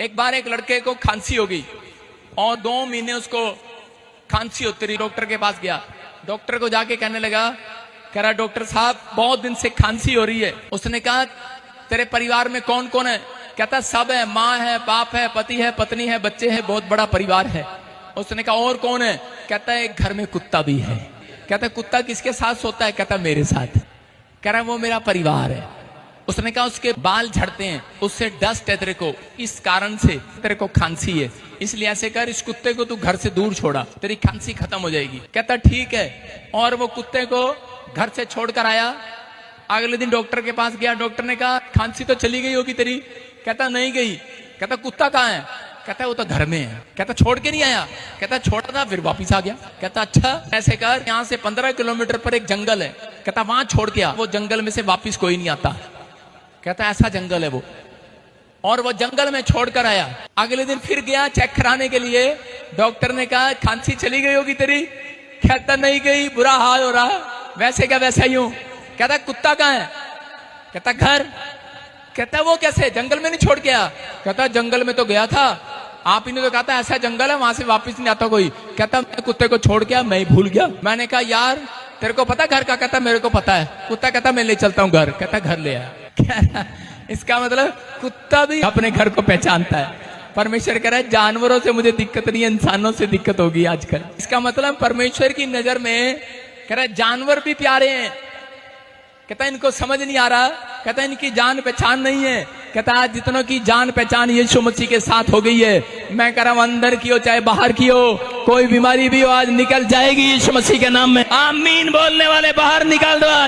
एक बार एक लड़के को खांसी हो गई और 2 महीने उसको खांसी होती रही। डॉक्टर के पास गया, डॉक्टर को जाके कहने लगा, कह रहा डॉक्टर साहब बहुत दिन से खांसी हो रही है। उसने कहा तेरे परिवार में कौन कौन है? कहता सब है, माँ है, बाप है, पति है, पत्नी है, बच्चे हैं, बहुत बड़ा परिवार है। उसने कहा और कौन है? कहता है एक घर में कुत्ता भी है। कहता है कुत्ता किसके साथ सोता है? कहता मेरे साथ। कह रहा वो मेरा परिवार है। उसने कहा उसके बाल झड़ते हैं, उससे डस्ट है तेरे को, इस कारण से तेरे को खांसी है, इसलिए ऐसे कर इस कुत्ते को तू घर से दूर छोड़ा, तेरी खांसी खत्म हो जाएगी। कहता ठीक है। और वो कुत्ते को घर से छोड़कर आया। अगले दिन डॉक्टर के पास गया, डॉक्टर ने कहा खांसी तो चली गई होगी तेरी। कहता नहीं गई। कहता कुत्ता कहाँ है? कहता वो तो घर में है। कहता छोड़ के नहीं आया? कहता छोड़ा था फिर वापिस आ गया। कहता अच्छा ऐसे कर, यहाँ से 15 किलोमीटर पर एक जंगल है, कहता वहां छोड़ के आ, वो जंगल में से वापिस कोई नहीं आता। कहता ऐसा जंगल है वो। और वो जंगल में छोड़कर आया। अगले दिन फिर गया चेक कराने के लिए। डॉक्टर ने कहा खांसी चली गई होगी तेरी। कहता नहीं गई, बुरा हाल हो रहा। वैसे क्या वैसा ही हूं। कहता कुत्ता कहाँ है? कहता घर। कहता वो कैसे? जंगल में नहीं छोड़ के आया? कहता जंगल में तो गया था, आप ही ने तो कहा था ऐसा जंगल है वहां से वापस नहीं आता कोई। कहता मैं कुत्ते को छोड़ के आया, मैं ही भूल गया। मैंने कहा यार तेरे को पता घर का? कहता मेरे को पता है। कुत्ता कहता मैं ले चलता हूँ घर। कहता घर ले आया। इसका मतलब कुत्ता भी अपने घर को पहचानता है। परमेश्वर कह रहा है जानवरों से मुझे दिक्कत नहीं है, इंसानों से दिक्कत होगी आजकल। इसका मतलब परमेश्वर की नजर में कह रहा है जानवर भी प्यारे हैं। कहता इनको समझ नहीं आ रहा, कहता इनकी जान पहचान नहीं है। कहता आज जितनों की जान पहचान यीशु मसीह के साथ हो गई है, मैं कह रहा हूं अंदर की हो चाहे बाहर की हो, कोई बीमारी भी हो आज निकल जाएगी यीशु मसीह के नाम में। आमीन बोलने वाले बाहर निकाल दो।